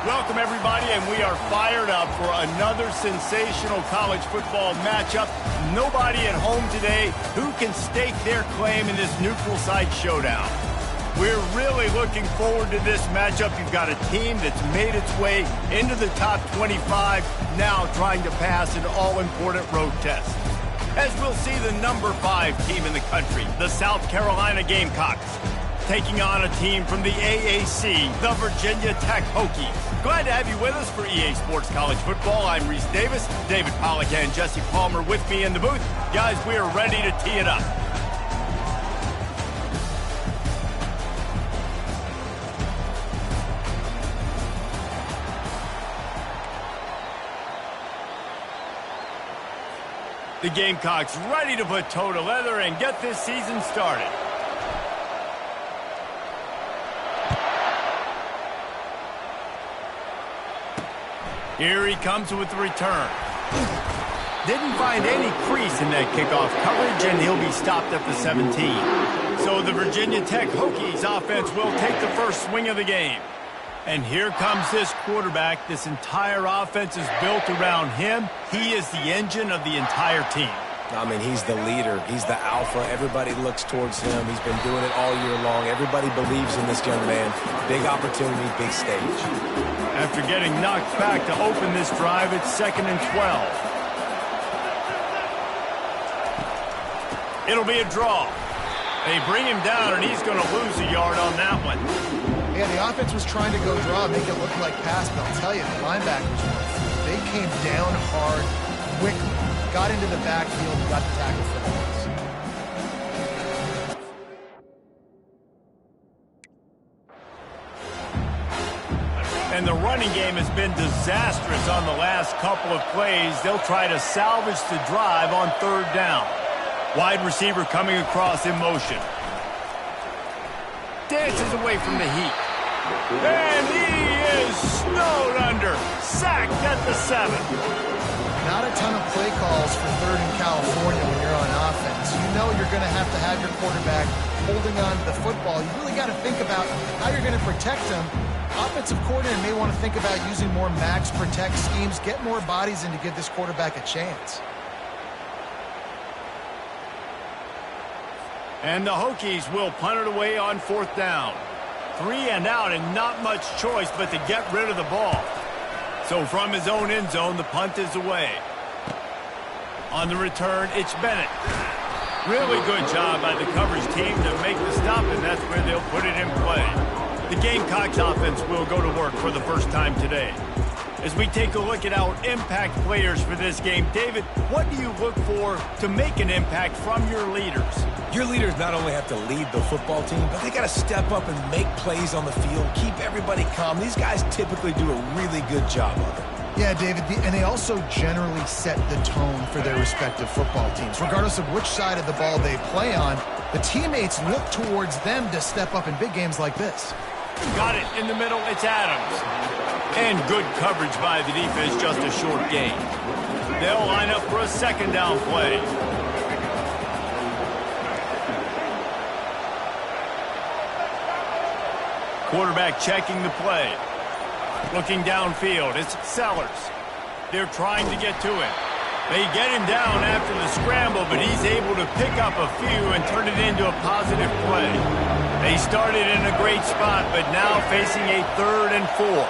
Welcome, everybody, and we are fired up for another sensational college football matchup. Nobody at home today who can stake their claim in this neutral site showdown. We're really looking forward to this matchup. You've got a team that's made its way into the top 25, now trying to pass an all-important road test. As we'll see the number 5 team in the country, the South Carolina Gamecocks, taking on a team from the AAC, the Virginia Tech Hokies. Glad to have you with us for EA Sports College Football. I'm Reese Davis, David Pollack and Jesse Palmer with me in the booth. Guys, we are ready to tee it up. The Gamecocks ready to put toe to leather and get this season started. Here he comes with the return. Didn't find any crease in that kickoff coverage, and he'll be stopped at the 17. So the Virginia Tech Hokies offense will take the first swing of the game. And here comes this quarterback. This entire offense is built around him. He is the engine of the entire team. I mean, he's the leader. He's the alpha. Everybody looks towards him. He's been doing it all year long. Everybody believes in this young man. Big opportunity, big stage. After getting knocked back to open this drive, it's 2nd and 12. It'll be a draw. They bring him down, and he's going to lose a yard on that one. Yeah, the offense was trying to go draw, make it look like pass, but I'll tell you, the linebackers were. They came down hard, quickly, got into the backfield, and got the tackle for the loss. And the running game has been disastrous on the last couple of plays. They'll try to salvage the drive on 3rd down. Wide receiver coming across in motion. Dances away from the heat. And he is snowed under. Sacked at the 7. Not a ton of play calls for 3rd in California when you're on offense. You know you're going to have your quarterback holding on to the football. You really got to think about how you're going to protect him. Offensive coordinator may want to think about using more max protect schemes, get more bodies in to give this quarterback a chance. And the Hokies will punt it away on 4th down. 3 and out, and not much choice but to get rid of the ball. So from his own end zone, the punt is away. On the return, it's Bennett. Really good job by the coverage team to make the stop, and that's where they'll put it in play. The Gamecocks offense will go to work for the first time today. As we take a look at our impact players for this game, David, what do you look for to make an impact from your leaders? Your leaders not only have to lead the football team, but they got to step up and make plays on the field, keep everybody calm. These guys typically do a really good job of it. Yeah, David, and they also generally set the tone for their respective football teams. Regardless of which side of the ball they play on, the teammates look towards them to step up in big games like this. Got it in the middle, it's Adams. And good coverage by the defense, just a short gain. They'll line up for a 2nd down play. Quarterback checking the play. Looking downfield, it's Sellers. They're trying to get to him. They get him down after the scramble, but he's able to pick up a few and turn it into a positive play. They started in a great spot, but now facing a 3rd and 4.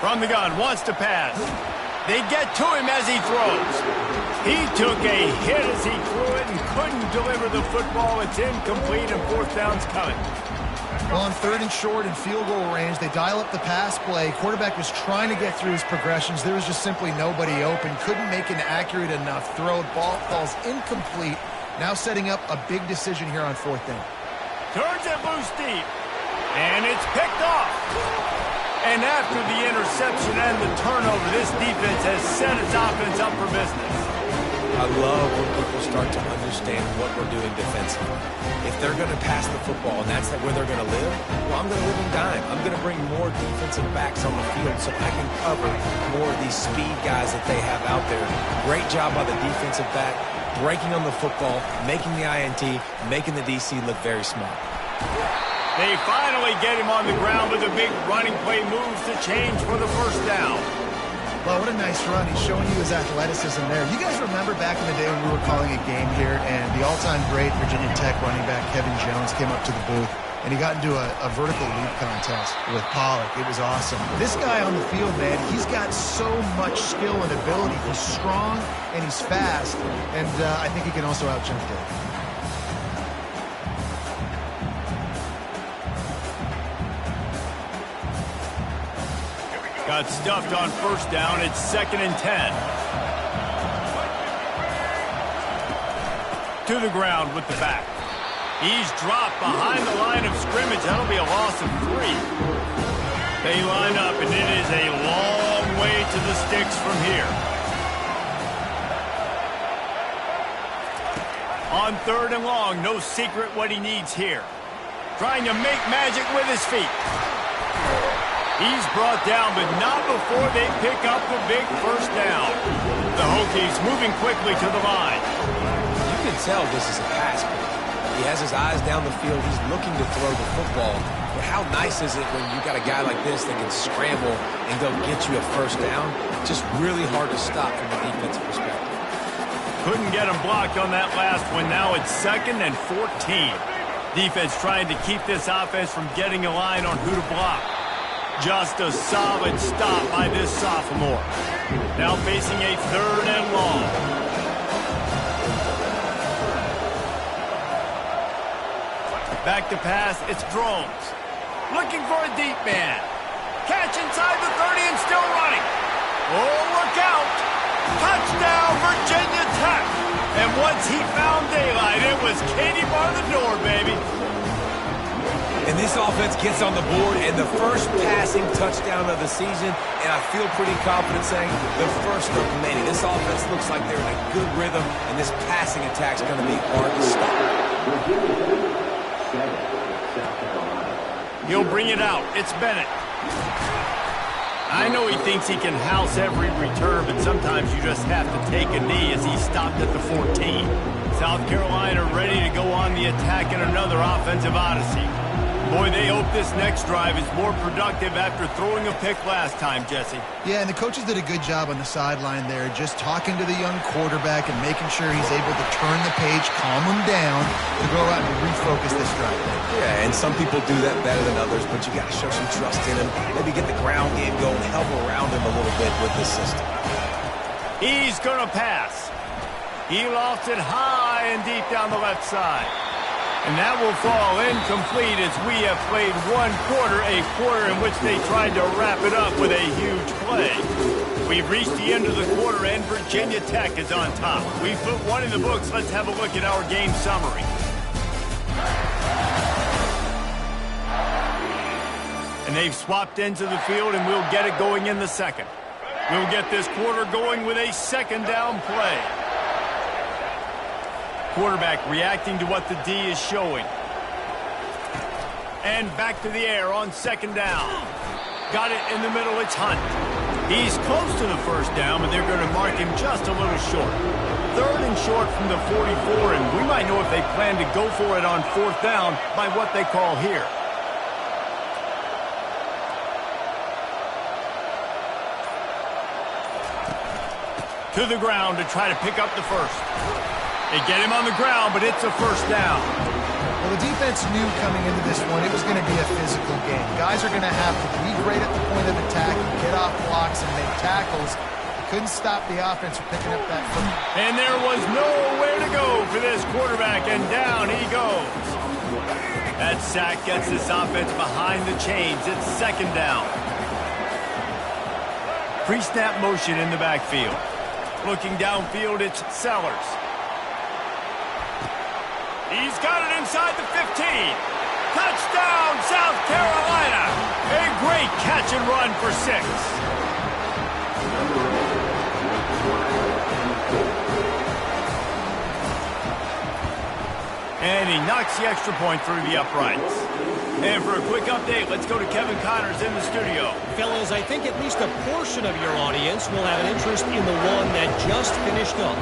From the gun, wants to pass. They get to him as he throws. He took a hit as he threw it and couldn't deliver the football. It's incomplete, and 4th down's coming. Well, on 3rd and short and field goal range, they dial up the pass play. Quarterback was trying to get through his progressions. There was just simply nobody open. Couldn't make an accurate enough throw. Ball falls incomplete. Now setting up a big decision here on 4th down. Turns it loose deep. And it's picked off. And after the interception and the turnover, this defense has set its offense up for business. I love when people start to understand what we're doing defensively. If they're going to pass the football and that's where they're going to live, well, I'm going to live in dime. I'm going to bring more defensive backs on the field so I can cover more of these speed guys that they have out there. Great job by the defensive back, breaking on the football, making the INT, making the DC look very smart. They finally get him on the ground with a big running play moves to change for the first down. Well, what a nice run. He's showing you his athleticism there. You guys remember back in the day when we were calling a game here and the all-time great Virginia Tech running back Kevin Jones came up to the booth and he got into a vertical leap contest with Pollock. It was awesome. This guy on the field, man, he's got so much skill and ability. He's strong and he's fast, and I think he can also out-jump Dave. Got stuffed on first down. It's 2nd and 10. To the ground with the back. He's dropped behind the line of scrimmage. That'll be a loss of 3. They line up, and it is a long way to the sticks from here. On 3rd and long, no secret what he needs here. Trying to make magic with his feet. He's brought down, but not before they pick up the big first down. The Hokies moving quickly to the line. You can tell this is a pass play. He has his eyes down the field. He's looking to throw the football. But how nice is it when you got a guy like this that can scramble and go get you a first down? Just really hard to stop from a defensive perspective. Couldn't get him blocked on that last one. Now it's 2nd and 14. Defense trying to keep this offense from getting a line on who to block. Just a solid stop by this sophomore. Now facing a 3rd and long. Back to pass, it's Drones. Looking for a deep man. Catch inside the 30 and still running. Oh, look out. Touchdown, Virginia Tech. And once he found daylight, it was Katie bar the door, baby. And this offense gets on the board, and the first passing touchdown of the season, and I feel pretty confident saying the first of many. This offense looks like they're in a good rhythm, and this passing attack's going to be hard to stop. He'll bring it out. It's Bennett. I know he thinks he can house every return, but sometimes you just have to take a knee as he stopped at the 14. South Carolina ready to go on the attack in another offensive odyssey. Boy, they hope this next drive is more productive after throwing a pick last time, Jesse. Yeah, and the coaches did a good job on the sideline there, just talking to the young quarterback and making sure he's able to turn the page, calm him down, to go out and refocus this drive. Yeah, and some people do that better than others, but you got to show some trust in him. Maybe get the ground game going, help around him a little bit with this system. He's going to pass. He lost it high and deep down the left side. And that will fall incomplete as we have played one quarter, a quarter in which they tried to wrap it up with a huge play. We've reached the end of the quarter, and Virginia Tech is on top. We've put one in the books. Let's have a look at our game summary. And they've swapped ends of the field, and we'll get it going in the second. We'll get this quarter going with a 2nd down play. Quarterback reacting to what the D is showing. And back to the air on 2nd down. Got it in the middle, it's Hunt. He's close to the first down, but they're going to mark him just a little short. 3rd and short from the 44, and we might know if they plan to go for it on 4th down by what they call here. To the ground to try to pick up the first. They get him on the ground, but it's a first down. Well, the defense knew coming into this one it was going to be a physical game. Guys are going to have to be great at the point of attack, get off blocks, and make tackles. They couldn't stop the offense from picking up that foot. And there was nowhere to go for this quarterback, and down he goes. That sack gets this offense behind the chains. It's 2nd down. Pre-snap motion in the backfield. Looking downfield, it's Sellers. He's got it inside the 15. Touchdown, South Carolina. A great catch and run for 6. And he knocks the extra point through the uprights. And for a quick update, let's go to Kevin Connors in the studio. Fellas, I think at least a portion of your audience will have an interest in the one that just finished up.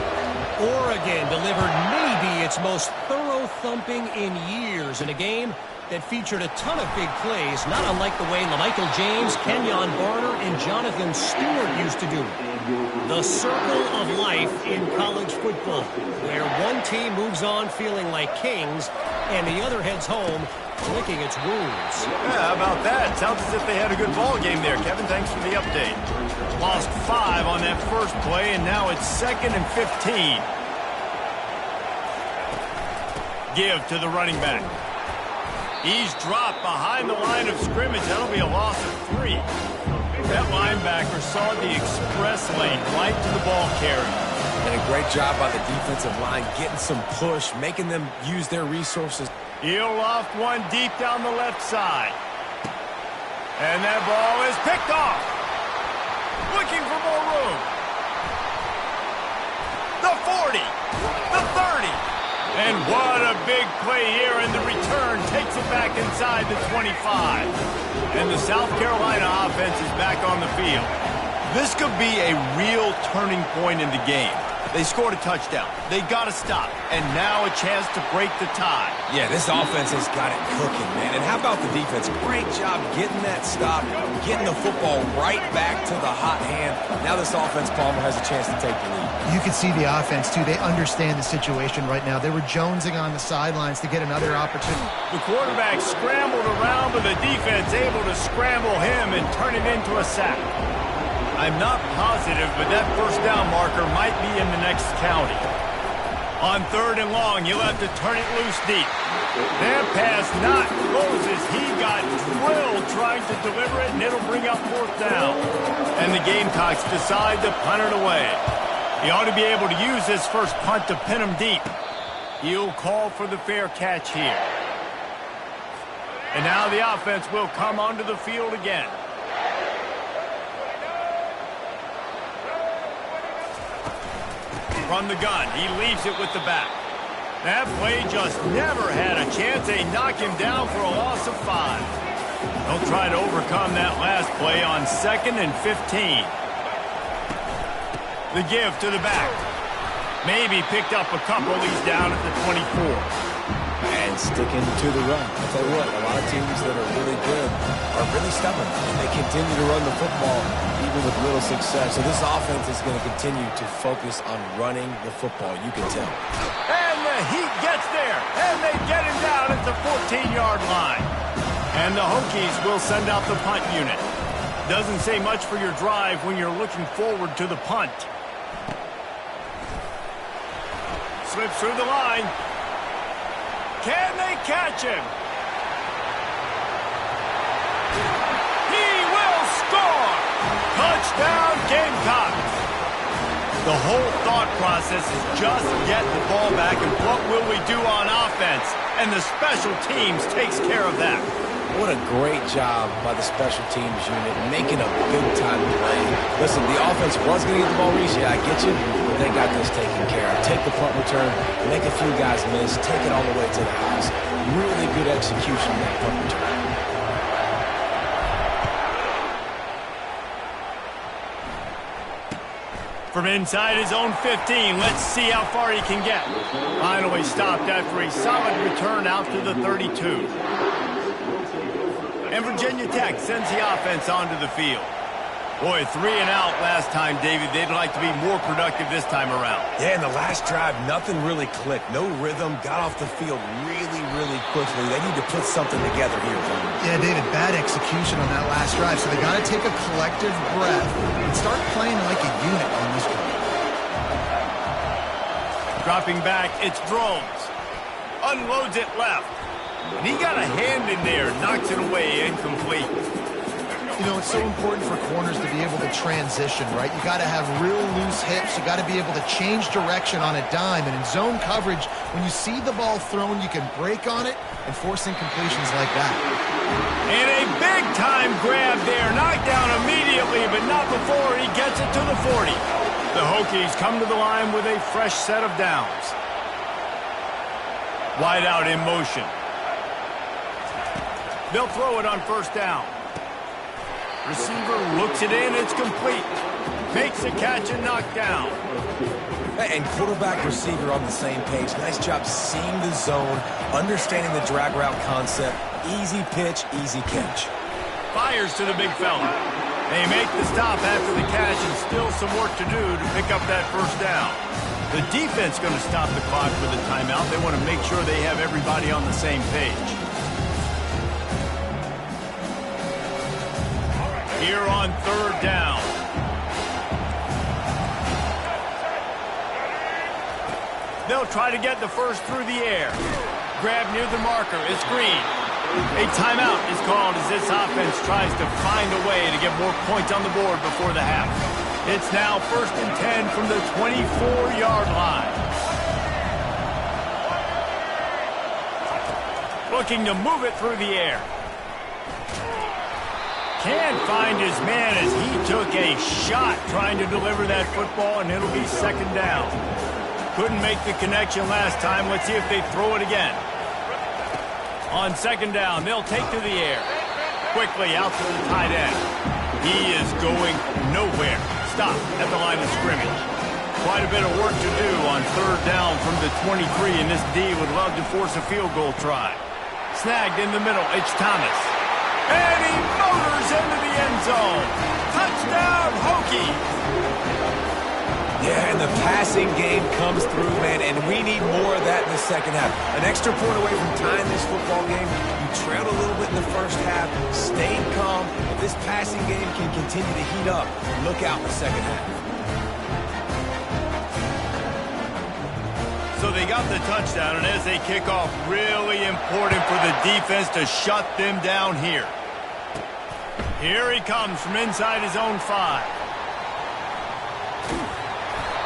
Oregon delivered maybe its most thorough thumping in years in a game that featured a ton of big plays, not unlike the way LaMichael James, Kenyon Barner, and Jonathan Stewart used to do it. The circle of life in college football, where one team moves on feeling like kings, and the other heads home licking its wounds. Yeah, how about that? Sounds as if they had a good ball game there. Kevin, thanks for the update. Lost 5 on that first play, and now it's 2nd and 15. Give to the running back. He's dropped behind the line of scrimmage. That'll be a loss of 3. That linebacker saw the express lane right to the ball carrier. And a great job by the defensive line getting some push, making them use their resources. He'll loft one deep down the left side. And that ball is picked off. Looking for more room. The 40. The 30. And what a big play here, and the return takes it back inside the 25. And the South Carolina offense is back on the field. This could be a real turning point in the game. They scored a touchdown. They got to stop. And now a chance to break the tie. Yeah, this offense has got it cooking, man. And how about the defense? Great job getting that stop, getting the football right back to the hot hand. Now this offense, Palmer, has a chance to take the lead. You can see the offense, too. They understand the situation right now. They were jonesing on the sidelines to get another opportunity. The quarterback scrambled around, but the defense able to scramble him and turn it into a sack. I'm not positive, but that first down marker might be in the next county. On 3rd and long, you'll have to turn it loose deep. That pass not Moses. He got drilled trying to deliver it, and it'll bring up 4th down. And the Gamecocks decide to punt it away. He ought to be able to use this first punt to pin him deep. He'll call for the fair catch here. And now the offense will come onto the field again. From the gun, he leaves it with the back. That play just never had a chance. They knock him down for a loss of 5. They'll try to overcome that last play on 2nd and 15. The give to the back. Maybe picked up a couple. He's down at the 24. And sticking to the run. I'll tell you what, a lot of teams that are really good are really stubborn. And they continue to run the football even with little success. So this offense is going to continue to focus on running the football. You can tell. And the Heat gets there. And they get him down at the 14-yard line. And the Hokies will send out the punt unit. Doesn't say much for your drive when you're looking forward to the punt. Slips through the line. Can they catch him? He will score! Touchdown, Gamecocks! The whole thought process is just get the ball back, and what will we do on offense? And the special teams takes care of that. What a great job by the special teams unit, making a big-time play. Listen, the offense was going to get the ball reached. Yeah, I get you, but they got this taken care of. Take the punt return, make a few guys miss, take it all the way to the house. Really good execution of that punt return. From inside his own 15, let's see how far he can get. Finally stopped after a solid return out to the 32. And Virginia Tech sends the offense onto the field. Boy, 3 and out last time, David. They'd like to be more productive this time around. Yeah, in the last drive, nothing really clicked. No rhythm, got off the field really, really quickly. They need to put something together here. Yeah, David, bad execution on that last drive, so they got to take a collective breath and start playing like a unit on this drive. Dropping back, it's Drones. Unloads it left. And he got a hand in there, knocks it away, incomplete. You know, it's so important for corners to be able to transition, right? You got to have real loose hips. You got to be able to change direction on a dime. And in zone coverage, when you see the ball thrown, you can break on it and force incompletions like that. And a big-time grab there. Knocked down immediately, but not before he gets it to the 40. The Hokies come to the line with a fresh set of downs. Wide out in motion. They'll throw it on first down. Receiver looks it in. It's complete. Makes the catch and knocked down. And quarterback receiver on the same page. Nice job seeing the zone, understanding the drag route concept, Easy pitch, easy catch. Fires to the big fella. They make the stop after the catch and still some work to do to pick up that first down. The defense going to stop the clock with a timeout. They want to make sure they have everybody on the same page. Here on third down. They'll try to get the first through the air. Grab near the marker. It's Green. A timeout is called as this offense tries to find a way to get more points on the board before the half. It's now 1st and 10 from the 24-yard line. Looking to move it through the air. Can't find his man as he took a shot trying to deliver that football, and it'll be 2nd down. Couldn't make the connection last time. Let's see if they throw it again. On 2nd down, they'll take to the air. Quickly out to the tight end. He is going nowhere. Stop at the line of scrimmage. Quite a bit of work to do on 3rd down from the 23, and this D would love to force a field goal try. Snagged in the middle, it's Thomas. And he motors into the end zone. Touchdown, Hokies! Yeah, and the passing game comes through, man, and we need more of that in the second half. An extra point away from tying this football game. You trailed a little bit in the first half, stayed calm. If this passing game can continue to heat up, look out in the second half. So they got the touchdown, and as they kick off, really important for the defense to shut them down here. Here he comes from inside his own 5.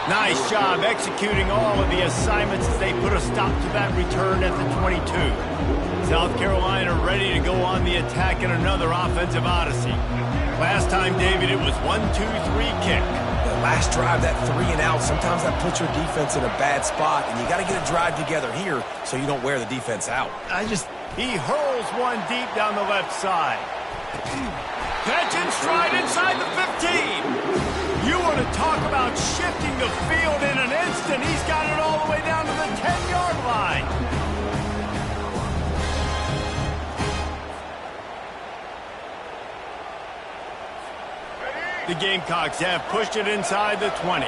Nice job executing all of the assignments as they put a stop to that return at the 22. South Carolina ready to go on the attack in another offensive odyssey. Last time, David, it was 1-2-3 kick. The last drive, that 3 and out, sometimes that puts your defense in a bad spot, and you got to get a drive together here so you don't wear the defense out. He hurls one deep down the left side. Catch and stride inside the 15. You want to talk about shifting the field in an instant. He's got it all the way down to the 10-yard line. The Gamecocks have pushed it inside the 20.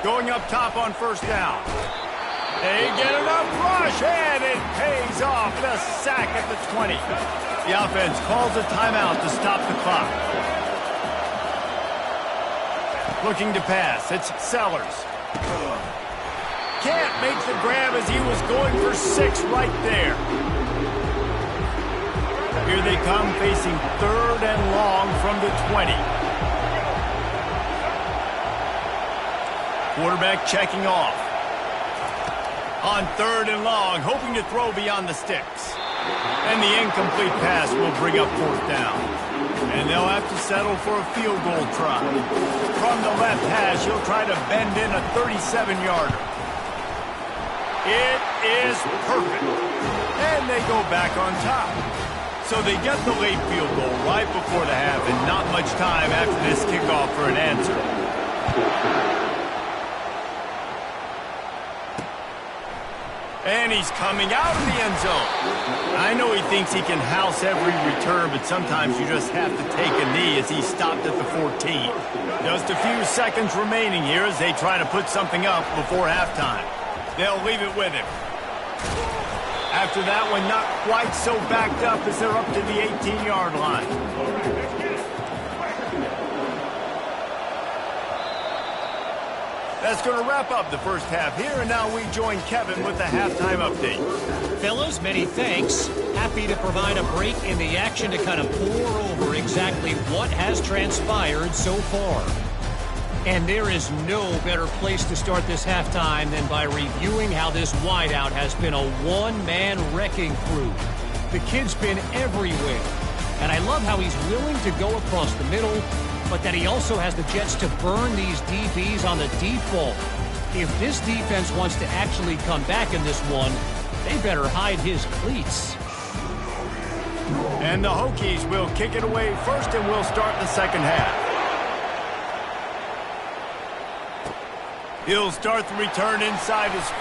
Going up top on 1st down. They get enough rush, and it pays off. The sack at the 20. The offense calls a timeout to stop the clock. Looking to pass. It's Sellers. Can't make the grab as he was going for 6 right there. Here they come facing 3rd and long from the 20. Quarterback checking off. On 3rd and long, hoping to throw beyond the sticks. And the incomplete pass will bring up 4th down. And they'll have to settle for a field goal try. From the left hash, he'll try to bend in a 37-yarder. It is perfect. And they go back on top. So they get the late field goal right before the half, and not much time after this kickoff for an answer. And he's coming out of the end zone. I know he thinks he can house every return, but sometimes you just have to take a knee as he stopped at the 14. Just a few seconds remaining here as they try to put something up before halftime. They'll leave it with him. After that one, not quite so backed up as they're up to the 18-yard line. That's going to wrap up the first half here, and now we join Kevin with the halftime update. Fellas, many thanks. Happy to provide a break in the action to kind of pour over exactly what has transpired so far. And there is no better place to start this halftime than by reviewing how this wideout has been a one-man wrecking crew. The kid's been everywhere, and I love how he's willing to go across the middle, but that he also has the jets to burn these DBs on the deep ball. If this defense wants to actually come back in this one, they better hide his cleats. And the Hokies will kick it away first, and we'll start the second half. He'll start the return inside his 5.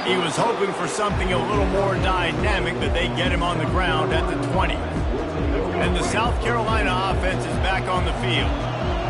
He was hoping for something a little more dynamic, but they get him on the ground at the 20. And the South Carolina offense is back on the field.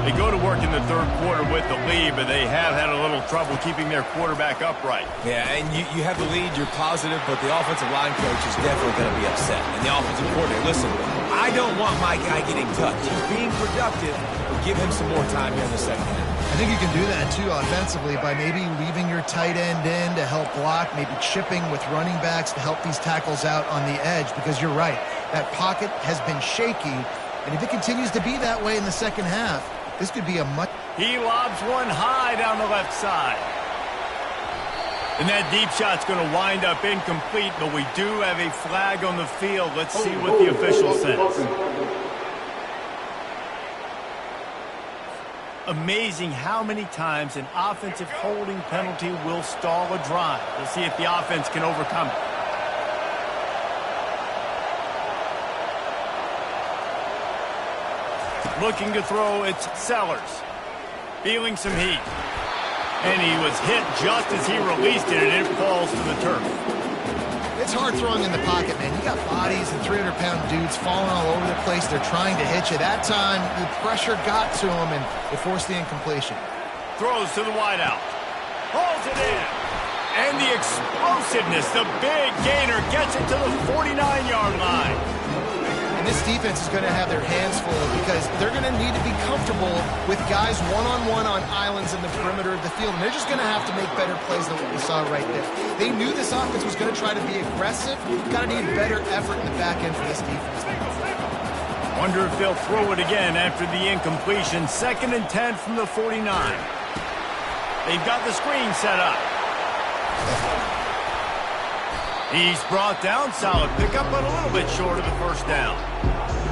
They go to work in the third quarter with the lead, but they have had a little trouble keeping their quarterback upright. Yeah, and you have the lead, you're positive, but the offensive line coach is definitely going to be upset. And the offensive coordinator, listen, I don't want my guy getting touched. He's being productive, but give him some more time here in the second half. I think you can do that, too, offensively, by maybe leaving your tight end in to help block, maybe chipping with running backs to help these tackles out on the edge, because you're right. That pocket has been shaky, and if it continues to be that way in the second half, this could be a much... He lobs one high down the left side. And that deep shot's going to wind up incomplete, but we do have a flag on the field. Let's see what the official says. Amazing how many times an offensive holding penalty will stall a drive. We'll see if the offense can overcome it. Looking to throw, it's Sellers. Feeling some heat. And he was hit just as he released it, and it falls to the turf. It's hard throwing in the pocket, man. You got bodies and 300-pound dudes falling all over the place. They're trying to hit you. That time, the pressure got to him, and it forced the incompletion. Throws to the wideout. Hauls it in. And the explosiveness, the big gainer, gets it to the 49-yard line. And this defense is going to have their hands full because they're going to need to be comfortable with guys one-on-one on islands in the perimeter of the field. And they're just going to have to make better plays than what we saw right there. They knew this offense was going to try to be aggressive. Got to need better effort in the back end for this defense. Wonder if they'll throw it again after the incompletion. 2nd and 10 from the 49. They've got the screen set up. He's brought down. Solid pickup, but a little bit short of the first down.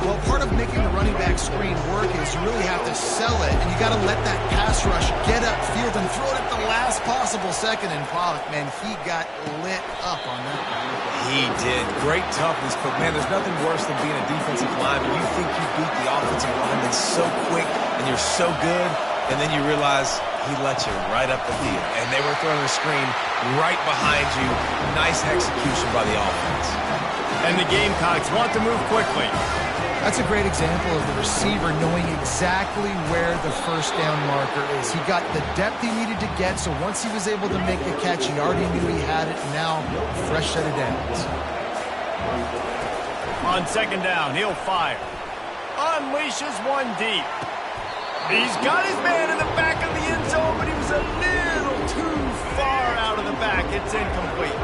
Well, part of making the running back screen work is you really have to sell it, and you got to let that pass rush get upfield and throw it at the last possible second. And Pollock, man, he got lit up on that one. He did. Great toughness, but, man, there's nothing worse than being a defensive lineman. You think you beat the offensive lineman so quick, and you're so good, and then you realize he let you right up the field. And they were throwing a screen right behind you. Nice execution by the offense. And the Gamecocks want to move quickly. That's a great example of the receiver knowing exactly where the first down marker is. He got the depth he needed to get, so once he was able to make the catch, he already knew he had it, and now a fresh set of downs. On 2nd down, he'll fire. Unleashes one deep. He's got his man in the back of the end zone, but he was a little too far out of the back. It's incomplete.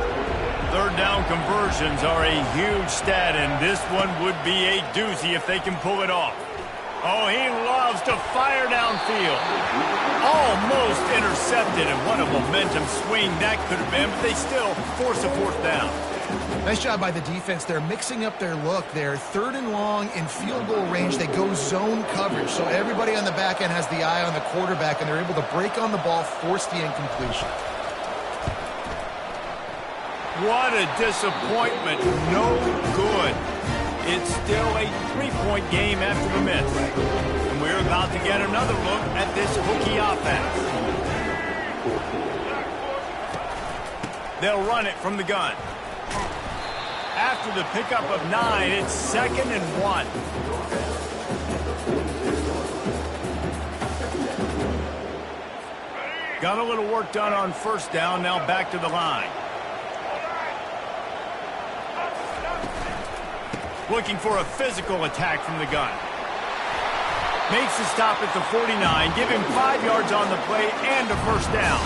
3rd down conversions are a huge stat, and this one would be a doozy if they can pull it off. Oh, he loves to fire downfield. Almost intercepted, and what a momentum swing that could have been, but they still force a 4th down. Nice job by the defense. They're mixing up their look. They're 3rd and long in field goal range. They go zone coverage, so everybody on the back end has the eye on the quarterback, and they're able to break on the ball, force the incompletion. What a disappointment. No good. It's still a 3-point game after the miss. And we're about to get another look at this Hokie offense. They'll run it from the gun. After the pickup of 9, it's 2nd and 1. Got a little work done on 1st down, now back to the line. Looking for a physical attack from the gun. Makes the stop at the 49, give him 5 yards on the play and a 1st down.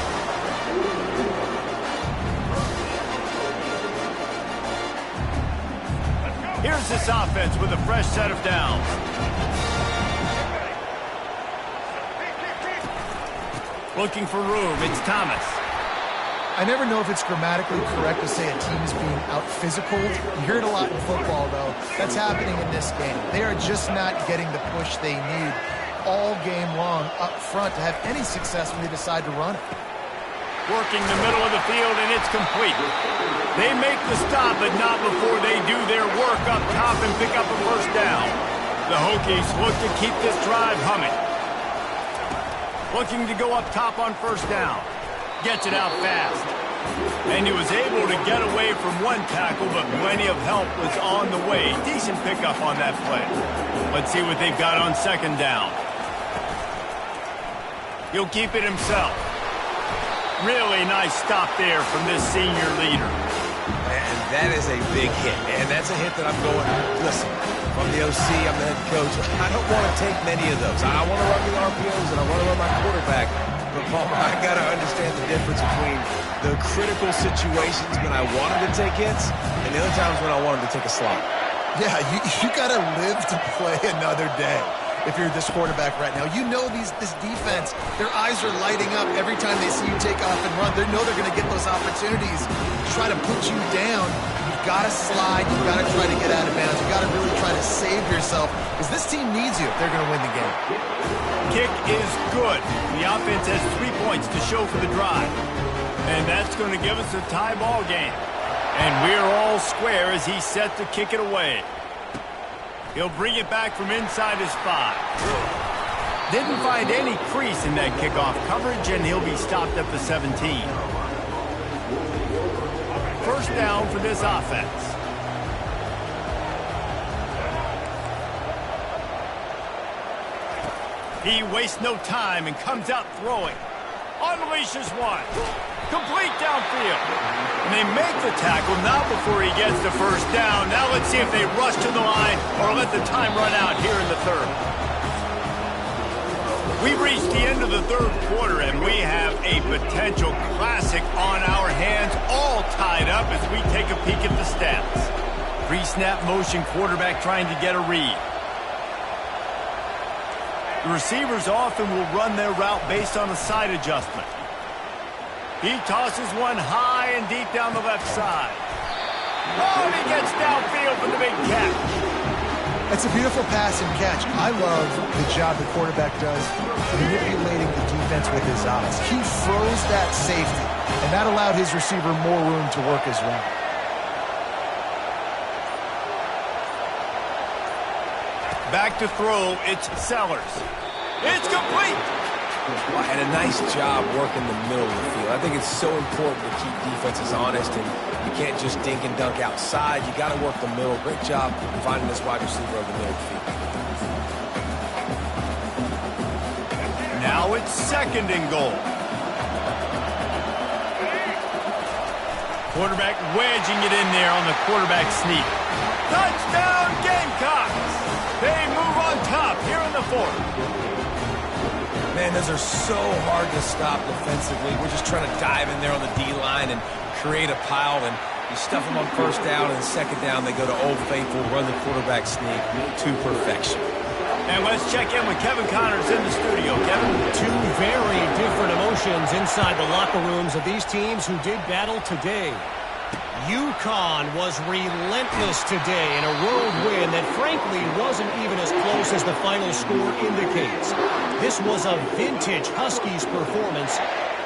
Here's this offense with a fresh set of downs. Looking for room, it's Thomas. I never know if it's grammatically correct to say a team is being out-physical. You hear it a lot in football, though. That's happening in this game. They are just not getting the push they need all game long up front to have any success when they decide to run it. Working the middle of the field, and it's complete. They make the stop, but not before they do their work up top and pick up a 1st down. The Hokies look to keep this drive humming. Looking to go up top on 1st down. Gets it out fast. And he was able to get away from one tackle, but plenty of help was on the way. Decent pickup on that play. Let's see what they've got on second down. He'll keep it himself. Really nice stop there from this senior leader. And that is a big hit. And that's a hit that I'm going, listen, from the OC, I'm the head coach. I don't want to take many of those. I want to run the RPOs and I want to run my quarterback. But, Palmer, I got to understand the difference between the critical situations when I want him to take hits and the other times when I want him to take a slot. Yeah, you got to live to play another day. If you're this quarterback right now, you know this defense, their eyes are lighting up every time they see you take off and run. They know they're going to get those opportunities to try to put you down. You've got to slide. You've got to try to get out of bounds. You've got to really try to save yourself because this team needs you if they're going to win the game. Kick is good. The offense has 3 points to show for the drive. And that's going to give us a tie ball game. And we're all square as he's set to kick it away. He'll bring it back from inside his 5. Didn't find any crease in that kickoff coverage, and he'll be stopped at the 17. First down for this offense. He wastes no time and comes out throwing. Unleashes one. Complete downfield. And they make the tackle not before he gets the first down. Now let's see if they rush to the line or let the time run out here in the third. We've reached the end of the third quarter, and we have a potential classic on our hands, all tied up as we take a peek at the stats. Pre-snap motion quarterback trying to get a read. The receivers often will run their route based on a side adjustment. He tosses one high and deep down the left side. Oh, and he gets downfield for the big catch. It's a beautiful pass and catch. I love the job the quarterback does manipulating the defense with his eyes. He froze that safety, and that allowed his receiver more room to work as well. Back to throw, it's Sellers. It's complete! And a nice job working the middle of the field. I think it's so important to keep defenses honest, and you can't just dink and dunk outside. You got to work the middle. Great job finding this wide receiver over the middle of the field. Now it's second and goal. Quarterback wedging it in there on the quarterback sneak. Touchdown Gamecocks! They move on top here in the fourth. Man, those are so hard to stop defensively. We're just trying to dive in there on the D-line and create a pile, and you stuff them on first down, and second down they go to Old Faithful, run the quarterback sneak to perfection. And let's check in with Kevin Connors in the studio. Kevin? Two very different emotions inside the locker rooms of these teams who did battle today. UConn was relentless today in a road win that frankly wasn't even as close as the final score indicates. This was a vintage Huskies performance,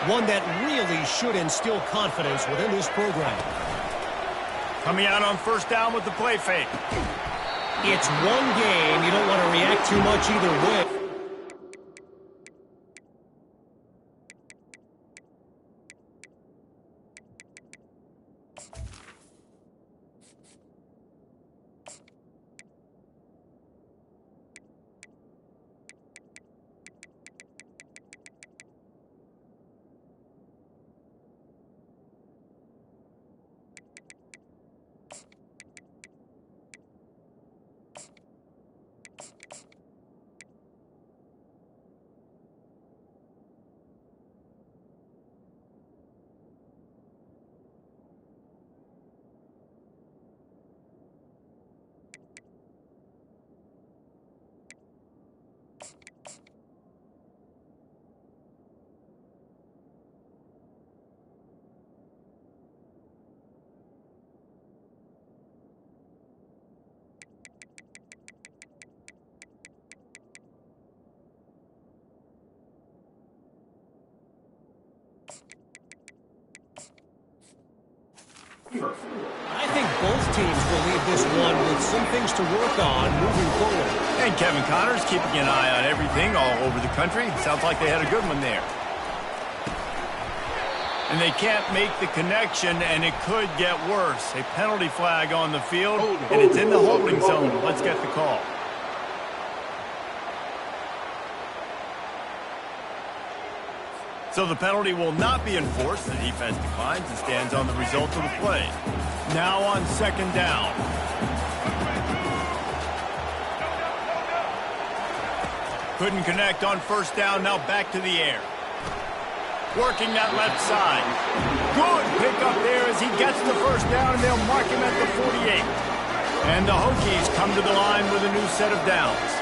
one that really should instill confidence within this program. Coming out on first down with the play fake. It's one game. You don't want to react too much either way. I think both teams will leave this one with some things to work on moving forward. And Kevin Connors keeping an eye on everything all over the country. Sounds like they had a good one there. And they can't make the connection, and it could get worse. A penalty flag on the field, and it's in the holding zone. Let's get the call. So the penalty will not be enforced. The defense declines and stands on the result of the play. Now on second down. Couldn't connect on first down. Now back to the air. Working that left side. Good pickup there as he gets the first down, and they'll mark him at the 48. And the Hokies come to the line with a new set of downs.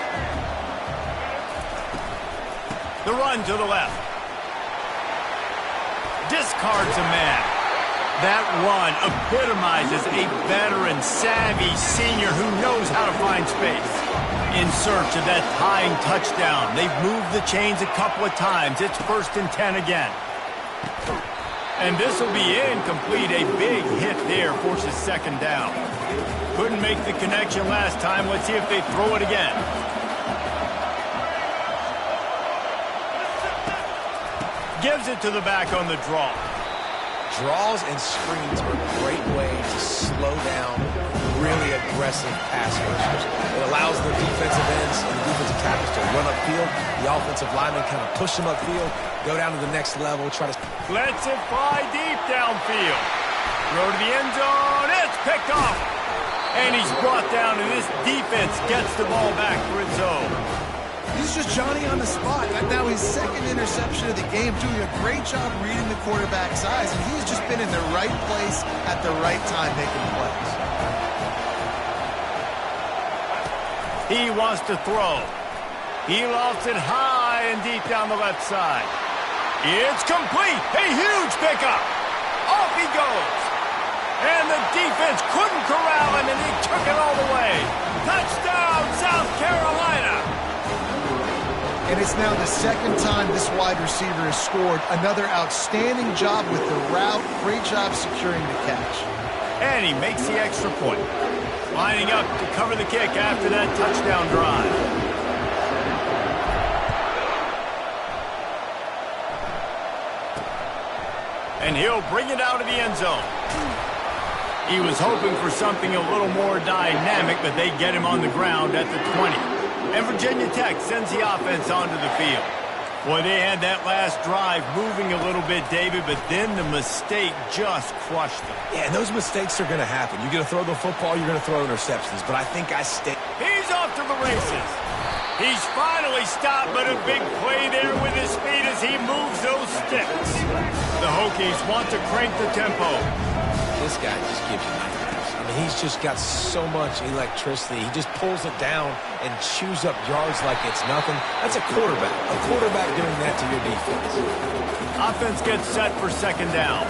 The run to the left. Discards a man. That run epitomizes a veteran, savvy senior who knows how to find space. In search of that tying touchdown. They've moved the chains a couple of times. It's 1st and 10 again. And this will be incomplete. A big hit there forces second down. Couldn't make the connection last time. Let's see if they throw it again. Gives it to the back on the draw. Draws and screens are a great way to slow down really aggressive pass rushers. It allows the defensive ends and the defensive tackles to run upfield. The offensive linemen kind of push them upfield, go down to the next level, try to... Lets it fly deep downfield. Throw to the end zone. It's picked off. And he's brought down, and this defense gets the ball back for its own. He's just Johnny on the spot. Now his second interception of the game, doing a great job reading the quarterback's eyes, and he's just been in the right place at the right time making plays. He wants to throw. He lofts it high and deep down the left side. It's complete. A huge pickup. Off he goes. And the defense couldn't corral him, and he took it all the way. Touchdown, South Carolina. And it's now the second time this wide receiver has scored. Another outstanding job with the route. Great job securing the catch. And he makes the extra point. Lining up to cover the kick after that touchdown drive. And he'll bring it out of the end zone. He was hoping for something a little more dynamic, but they get him on the ground at the 20. And Virginia Tech sends the offense onto the field. Boy, they had that last drive moving a little bit, David, but then the mistake just crushed them. Yeah, and those mistakes are going to happen. You're going to throw the football, you're going to throw interceptions, but I think I stay. He's off to the races. He's finally stopped, but a big play there with his speed as he moves those sticks. The Hokies want to crank the tempo. This guy just gives you nightmares. I mean, he's just got so much electricity. He just pulls it down and chews up yards like it's nothing. That's a quarterback. A quarterback doing that to your defense. Offense gets set for second down.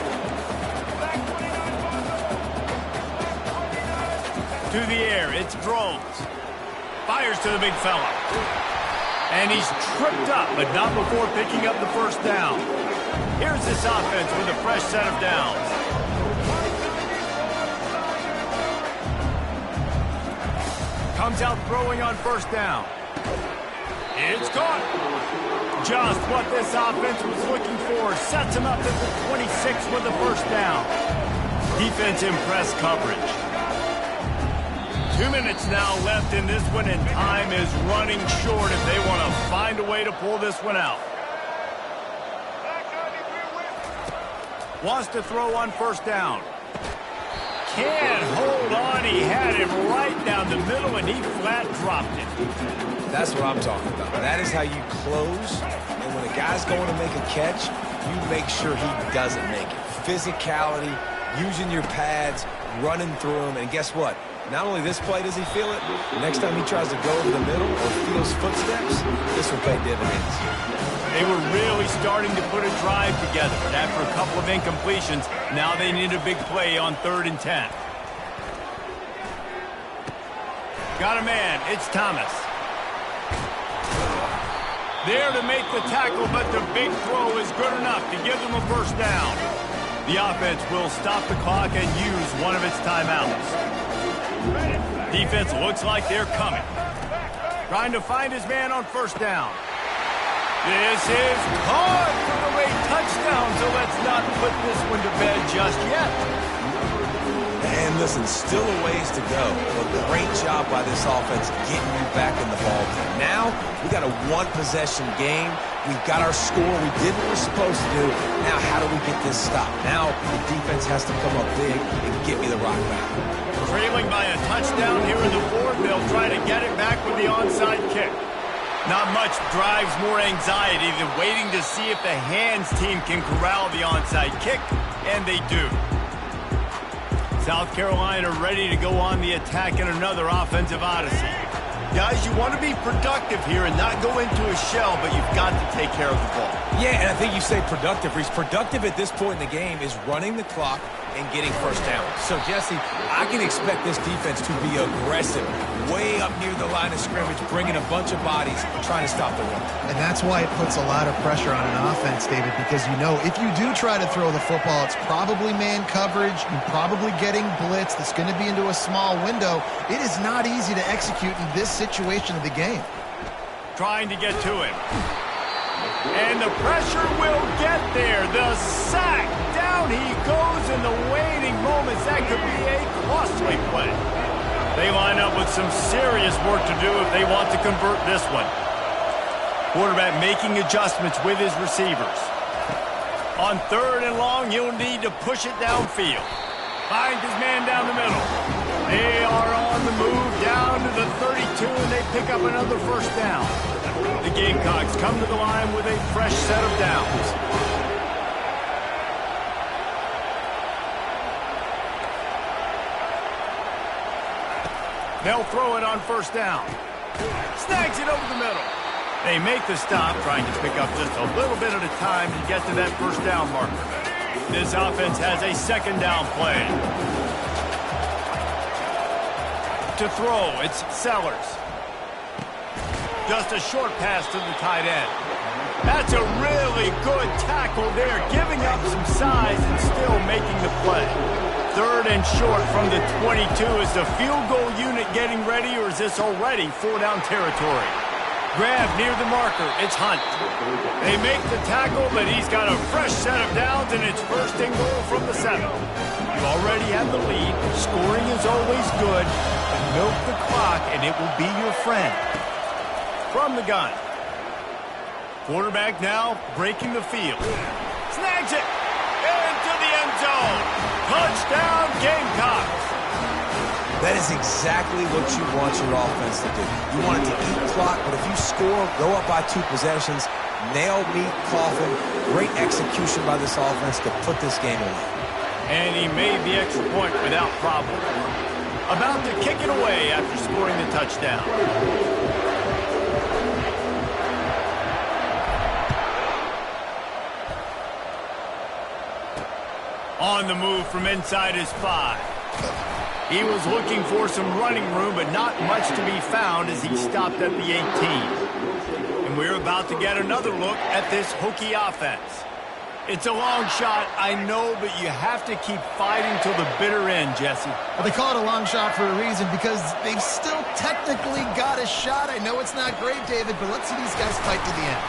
To the air, it's Drones. Fires to the big fella. And he's tripped up, but not before picking up the first down. Here's this offense with a fresh set of downs. Comes out throwing on first down. It's caught. Just what this offense was looking for. Sets him up at the 26 with the first down. Defense in press coverage. 2 minutes now left in this one, and time is running short if they want to find a way to pull this one out. Wants to throw on first down. Can't hold on. He had him right down the middle, and he flat dropped it. That's what I'm talking about. That is how you close. And when a guy's going to make a catch, you make sure he doesn't make it. Physicality, using your pads, running through him. And guess what? Not only this play does he feel it, the next time he tries to go over the middle or feels footsteps, this will pay dividends. They were really starting to put a drive together. But after a couple of incompletions, now they need a big play on 3rd and 10. Got a man. It's Thomas. There to make the tackle, but the big throw is good enough to give them a first down. The offense will stop the clock and use one of its timeouts. Defense looks like they're coming. Trying to find his man on first down. This is caught for the late touchdown, so let's not put this one to bed just yet. And listen, still a ways to go. But great job by this offense getting you back in the ball game. Now, we got a one-possession game. We've got our score. We did what we're supposed to do. Now, how do we get this stopped? Now, the defense has to come up big and get me the rock back. Trailing by a touchdown here in the fourth, they'll try to get it back with the onside kick. Not much drives more anxiety than waiting to see if the hands team can corral the onside kick, and they do. South Carolina ready to go on the attack in another offensive odyssey. Guys, you want to be productive here and not go into a shell, but you've got to take care of the ball. Yeah, and I think you say productive, Reese. Productive at this point in the game is running the clock and getting first down. So, Jesse, I can expect this defense to be aggressive, way up near the line of scrimmage, bringing a bunch of bodies, trying to stop the run. And that's why it puts a lot of pressure on an offense, David, because you know if you do try to throw the football, it's probably man coverage, you're probably getting blitz that's going to be into a small window. It is not easy to execute in this situation of the game. Trying to get to him. And the pressure will get there. The sack. Down he goes in the waning moments. That could be a costly play. They line up with some serious work to do if they want to convert this one. Quarterback making adjustments with his receivers. On 3rd and long, he'll need to push it downfield. Finds his man down the middle. They are on the move down to the 32, and they pick up another first down. The Gamecocks come to the line with a fresh set of downs. They'll throw it on first down. Snags it over the middle. They make the stop, trying to pick up just a little bit at a time to get to that first down marker. This offense has a second down play. To throw, it's Sellers. Just a short pass to the tight end. That's a really good tackle there, giving up some size and still making the play. 3rd and short from the 22. Is the field goal unit getting ready, or is this already 4-down territory? Grab near the marker. It's Hunt. They make the tackle, but he's got a fresh set of downs, and it's 1st and goal from the 7. You already have the lead. Scoring is always good, but milk the clock, and it will be your friend. From the gun. Quarterback now breaking the field. Snags it. Into the end zone. Touchdown, Gamecocks. That is exactly what you want your offense to do. You want it to eat clock, but if you score, go up by 2 possessions, nail, meet, coffin. Great execution by this offense to put this game away. And he made the extra point without problem. About to kick it away after scoring the touchdown. On the move from inside his 5. He was looking for some running room, but not much to be found as he stopped at the 18. And we're about to get another look at this Hokie offense. It's a long shot, I know, but you have to keep fighting till the bitter end, Jesse. Well, they call it a long shot for a reason, because they've still technically got a shot. I know it's not great, David, but let's see these guys fight to the end.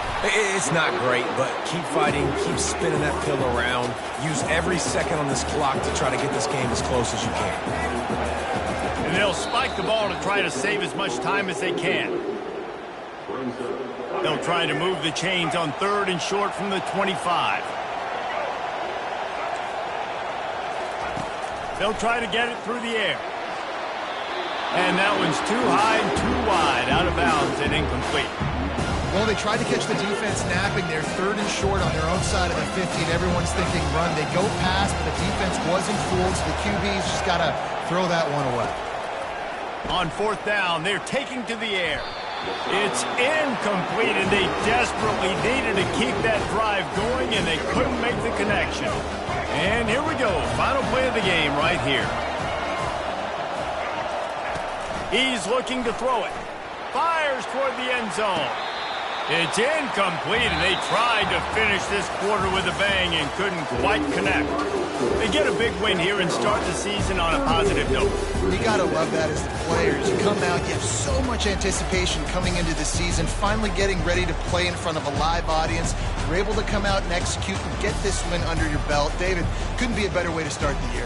It's not great, but keep fighting, keep spinning that pill around. Use every second on this clock to try to get this game as close as you can. And they'll spike the ball to try to save as much time as they can. They'll try to move the chains on 3rd and short from the 25. They'll try to get it through the air. And that one's too high and too wide, out of bounds and incomplete. Well, they tried to catch the defense napping their 3rd and short on their own side of the 50, and everyone's thinking run. They go past, but the defense wasn't fooled, so the QB's just got to throw that one away. On 4th down, they're taking to the air. It's incomplete, and they desperately needed to keep that drive going, and they couldn't make the connection. And here we go, final play of the game right here. He's looking to throw it. Fires toward the end zone. It's incomplete, and they tried to finish this quarter with a bang and couldn't quite connect. They get a big win here and start the season on a positive note. You got to love that as the players. You come out, you have so much anticipation coming into the season, finally getting ready to play in front of a live audience. You're able to come out and execute and get this win under your belt. David, couldn't be a better way to start the year.